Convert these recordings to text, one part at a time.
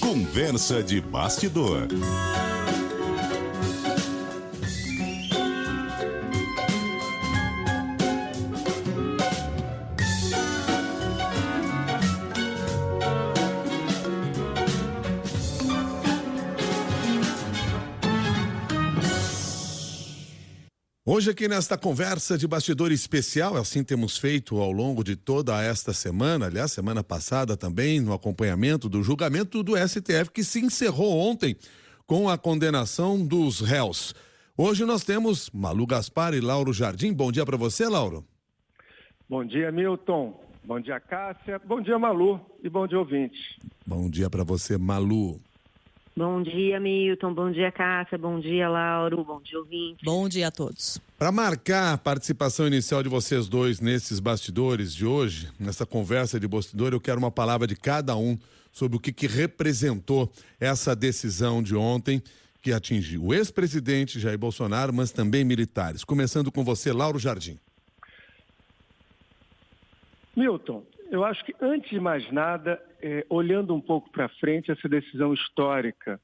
Conversa de bastidor. Hoje aqui nesta conversa de bastidor especial, assim temos feito ao longo de toda esta semana, aliás, semana passada também, no acompanhamento do julgamento do STF, que se encerrou ontem com a condenação dos réus. Hoje nós temos Malu Gaspar e Lauro Jardim. Bom dia para você, Lauro. Bom dia, Milton. Bom dia, Cássia. Bom dia, Malu. E bom dia, ouvinte. Bom dia para você, Malu. Bom dia, Milton. Bom dia, Cássia. Bom dia, Lauro. Bom dia, ouvinte. Bom dia a todos. Para marcar a participação inicial de vocês dois nesses bastidores de hoje, nessa conversa de bastidor, eu quero uma palavra de cada um sobre o que representou essa decisão de ontem que atingiu o ex-presidente Jair Bolsonaro, mas também militares. Começando com você, Lauro Jardim. Milton, eu acho que, antes de mais nada, olhando um pouco para frente, essa decisão histórica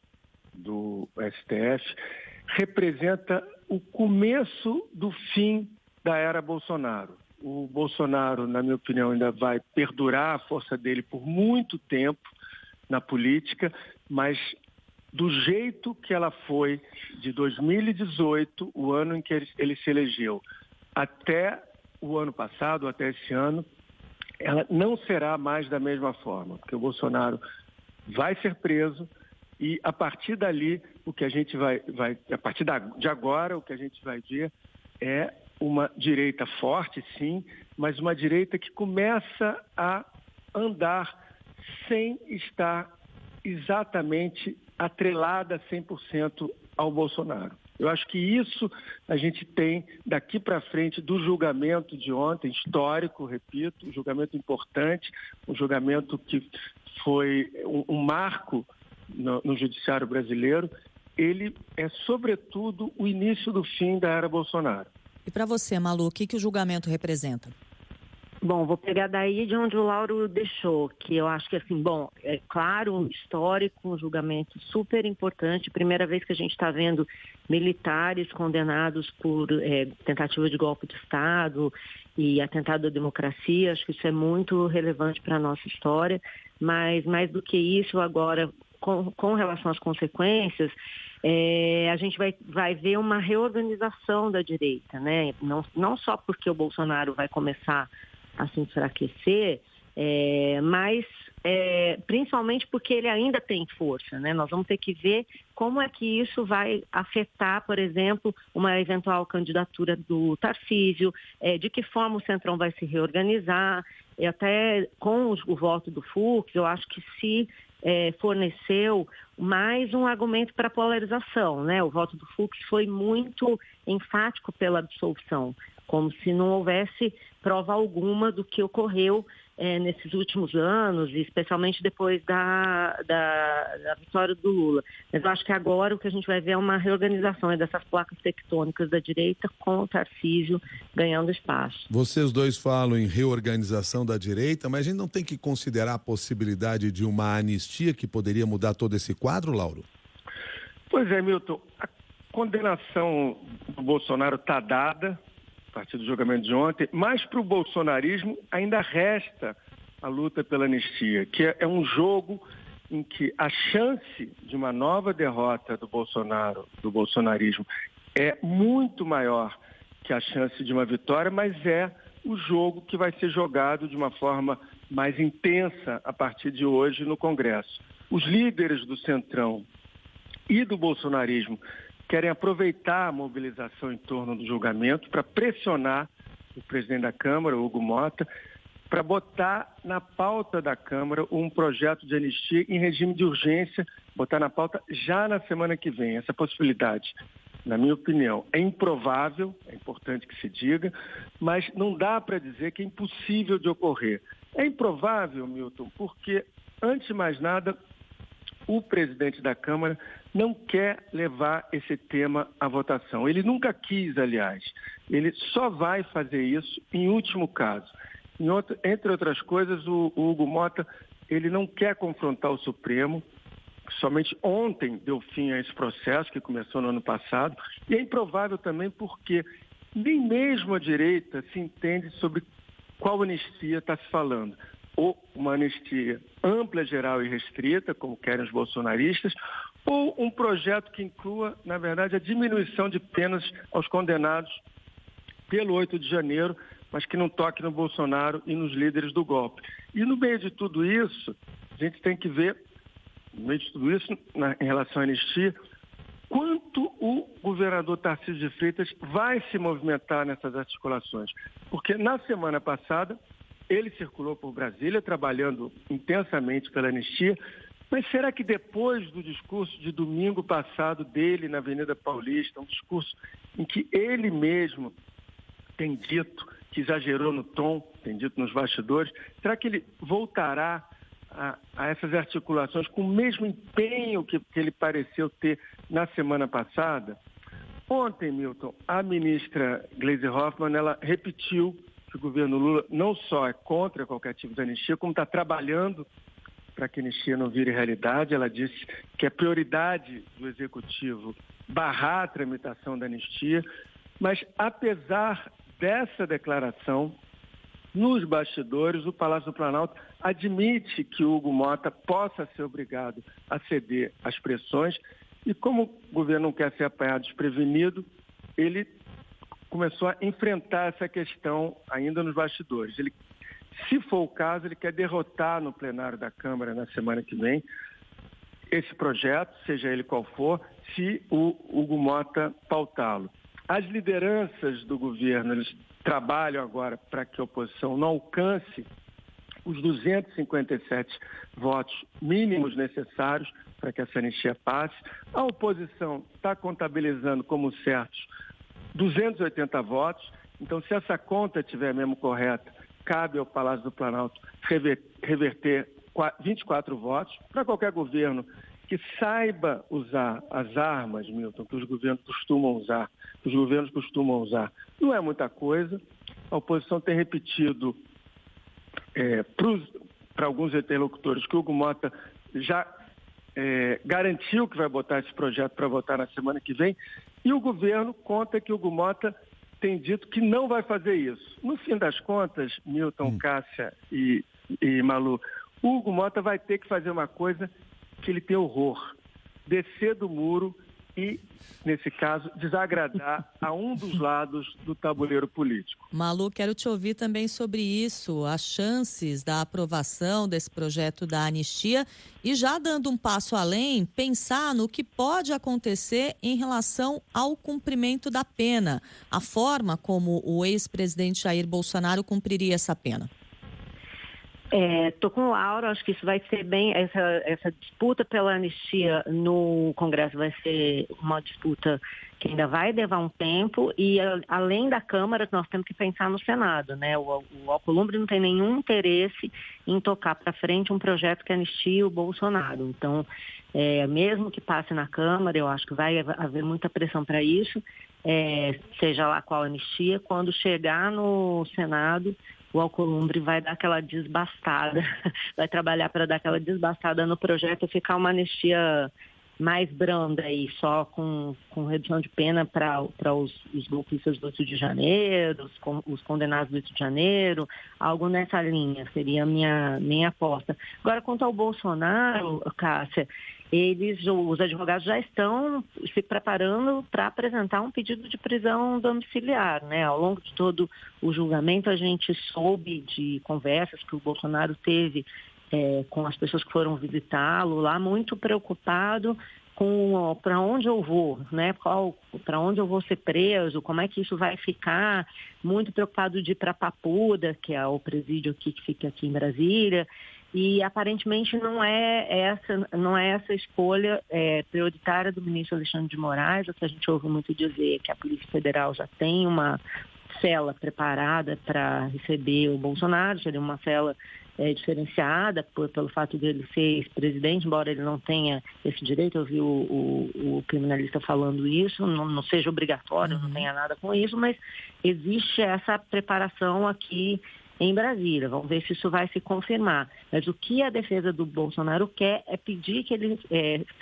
do STF representa o começo do fim da era Bolsonaro. O Bolsonaro, na minha opinião, ainda vai perdurar a força dele por muito tempo na política, mas do jeito que ela foi de 2018, o ano em que ele se elegeu, até o ano passado, até esse ano, ela não será mais da mesma forma, porque o Bolsonaro vai ser preso e, a partir dali, o que a gente a partir de agora, o que a gente vai ver é uma direita forte, sim, mas uma direita que começa a andar sem estar exatamente atrelada 100% ao Bolsonaro. Eu acho que isso a gente tem daqui para frente do julgamento de ontem, histórico, repito, um julgamento importante, um julgamento que foi um marco no judiciário brasileiro. Ele é, sobretudo, o início do fim da era Bolsonaro. E para você, Malu, o que o julgamento representa? Bom, vou pegar daí de onde o Lauro deixou, que eu acho que, assim, bom, é claro, histórico, um julgamento super importante, primeira vez que a gente está vendo militares condenados por tentativa de golpe de Estado e atentado à democracia. Acho que isso é muito relevante para a nossa história, mas mais do que isso, agora, com relação às consequências, a gente vai ver uma reorganização da direita, né? Não só porque o Bolsonaro vai começar a se enfraquecer, mas principalmente porque ele ainda tem força, né? Nós vamos ter que ver como é que isso vai afetar, por exemplo, uma eventual candidatura do Tarcísio, de que forma o Centrão vai se reorganizar, e até com o voto do Fux, eu acho que se forneceu mais um argumento para polarização, né? O voto do Fux foi muito enfático pela absolvição, como se não houvesse prova alguma do que ocorreu nesses últimos anos, especialmente depois da vitória do Lula. Mas eu acho que agora o que a gente vai ver é uma reorganização dessas placas tectônicas da direita, com o Tarcísio ganhando espaço. Vocês dois falam em reorganização da direita, mas a gente não tem que considerar a possibilidade de uma anistia que poderia mudar todo esse quadro, Lauro? Pois é, Milton, a condenação do Bolsonaro está dada a partir do julgamento de ontem, mas para o bolsonarismo ainda resta a luta pela anistia, que é um jogo em que a chance de uma nova derrota do bolsonarismo, é muito maior que a chance de uma vitória, mas é o jogo que vai ser jogado de uma forma mais intensa a partir de hoje no Congresso. Os líderes do Centrão e do bolsonarismo querem aproveitar a mobilização em torno do julgamento para pressionar o presidente da Câmara, Hugo Mota, para botar na pauta da Câmara um projeto de anistia em regime de urgência, botar na pauta já na semana que vem. Essa possibilidade, na minha opinião, é improvável, é importante que se diga, mas não dá para dizer que é impossível de ocorrer. É improvável, Milton, porque, antes de mais nada, o presidente da Câmara não quer levar esse tema à votação. Ele nunca quis, aliás. Ele só vai fazer isso em último caso. Entre outras coisas, o Hugo Mota, ele não quer confrontar o Supremo, somente ontem deu fim a esse processo que começou no ano passado, e é improvável também porque nem mesmo a direita se entende sobre qual anistia está se falando. Ou uma anistia ampla, geral e restrita, como querem os bolsonaristas, ou um projeto que inclua, na verdade, a diminuição de penas aos condenados pelo 8 de janeiro, mas que não toque no Bolsonaro e nos líderes do golpe. E no meio de tudo isso, a gente tem que ver, no meio de tudo isso, em relação à anistia, quanto o governador Tarcísio de Freitas vai se movimentar nessas articulações. Porque na semana passada, ele circulou por Brasília, trabalhando intensamente pela anistia, mas será que depois do discurso de domingo passado dele na Avenida Paulista, um discurso em que ele mesmo tem dito que exagerou no tom, tem dito nos bastidores, será que ele voltará a essas articulações com o mesmo empenho que ele pareceu ter na semana passada? Ontem, Milton, a ministra Gleisi Hoffmann, ela repetiu que o governo Lula não só é contra qualquer tipo de anistia, como está trabalhando para que a anistia não vire realidade. Ela disse que é prioridade do Executivo barrar a tramitação da anistia, mas apesar dessa declaração, nos bastidores, o Palácio do Planalto admite que o Hugo Motta possa ser obrigado a ceder às pressões e, como o governo não quer ser apanhado desprevenido, ele começou a enfrentar essa questão ainda nos bastidores. Ele, se for o caso, ele quer derrotar no plenário da Câmara na semana que vem esse projeto, seja ele qual for, se o Hugo Motta pautá-lo. As lideranças do governo, eles trabalham agora para que a oposição não alcance os 257 votos mínimos necessários para que essa anistia passe. A oposição está contabilizando como certos 280 votos. Então, se essa conta estiver mesmo correta, cabe ao Palácio do Planalto reverter 24 votos. Para qualquer governo que saiba usar as armas, Milton, que os governos costumam usar, não é muita coisa. A oposição tem repetido para alguns interlocutores que o Hugo Motta já garantiu que vai botar esse projeto para votar na semana que vem, e o governo conta que o Hugo Motta tem dito que não vai fazer isso. No fim das contas, Milton, Cássia e Malu, o Hugo Motta vai ter que fazer uma coisa que ele tem horror: descer do muro e, nesse caso, desagradar a um dos lados do tabuleiro político. Malu, quero te ouvir também sobre isso, as chances da aprovação desse projeto da anistia e, já dando um passo além, pensar no que pode acontecer em relação ao cumprimento da pena, a forma como o ex-presidente Jair Bolsonaro cumpriria essa pena. Estou com o Laura, acho que isso vai ser bem, essa disputa pela anistia no Congresso vai ser uma disputa que ainda vai levar um tempo, e além da Câmara, nós temos que pensar no Senado, né? O Alcolumbre não tem nenhum interesse em tocar para frente um projeto que anistia o Bolsonaro. Então, mesmo que passe na Câmara, eu acho que vai haver muita pressão para isso, seja lá qual anistia. Quando chegar no Senado, o Alcolumbre vai dar aquela desbastada, vai trabalhar para dar aquela desbastada no projeto e ficar uma anistia mais branda aí, só com redução de pena para os golpistas do 8 de janeiro, os condenados do 8 de janeiro, algo nessa linha, seria a minha aposta. Agora, quanto ao Bolsonaro, Cássia, os advogados já estão se preparando para apresentar um pedido de prisão domiciliar, né? Ao longo de todo o julgamento, a gente soube de conversas que o Bolsonaro teve com as pessoas que foram visitá-lo lá, muito preocupado com para onde eu vou, né? Para onde eu vou ser preso, como é que isso vai ficar, muito preocupado de ir para Papuda, que é o presídio que fica aqui em Brasília. E aparentemente não é essa escolha prioritária do ministro Alexandre de Moraes. O que a gente ouve muito dizer é que a Polícia Federal já tem uma cela preparada para receber o Bolsonaro, seria uma cela diferenciada pelo fato dele ser ex-presidente, embora ele não tenha esse direito. Eu vi o criminalista falando isso, não seja obrigatório, não tenha nada com isso, mas existe essa preparação aqui em Brasília. Vamos ver se isso vai se confirmar. Mas o que a defesa do Bolsonaro quer é pedir que ele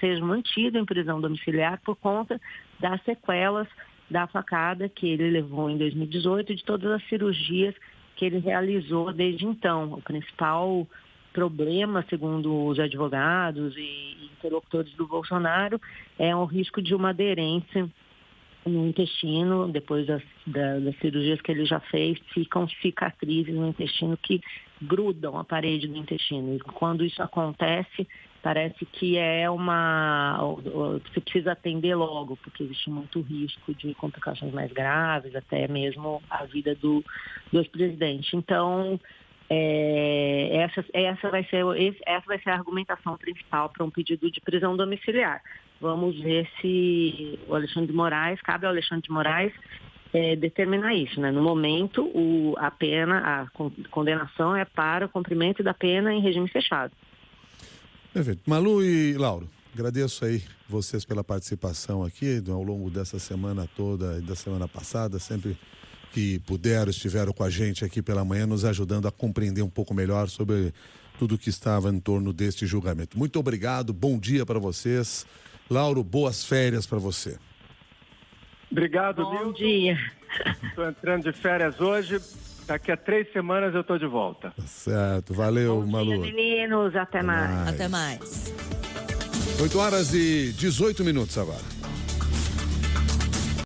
seja mantido em prisão domiciliar por conta das sequelas da facada que ele levou em 2018 e de todas as cirurgias que ele realizou desde então. O principal problema, segundo os advogados e interlocutores do Bolsonaro, é o risco de uma aderência no intestino. Depois das cirurgias que ele já fez, ficam cicatrizes no intestino que grudam a parede do intestino. E quando isso acontece, parece que você precisa atender logo, porque existe muito risco de complicações mais graves, até mesmo a vida do ex-presidente. Então, essa vai ser a argumentação principal para um pedido de prisão domiciliar. Vamos ver se cabe ao Alexandre de Moraes determinar isso, né? No momento, a condenação é para o cumprimento da pena em regime fechado. Perfeito. Malu e Lauro, agradeço aí vocês pela participação aqui ao longo dessa semana toda e da semana passada, sempre que puderam, estiveram com a gente aqui pela manhã, nos ajudando a compreender um pouco melhor sobre tudo que estava em torno deste julgamento. Muito obrigado, bom dia para vocês. Lauro, boas férias para você. Obrigado, Bom Milton. dia. Estou entrando de férias hoje. Daqui a 3 semanas eu estou de volta. Tá certo, valeu, Bom Malu. dia, meninos. Até mais. Até mais. 8 horas e 18 minutos agora.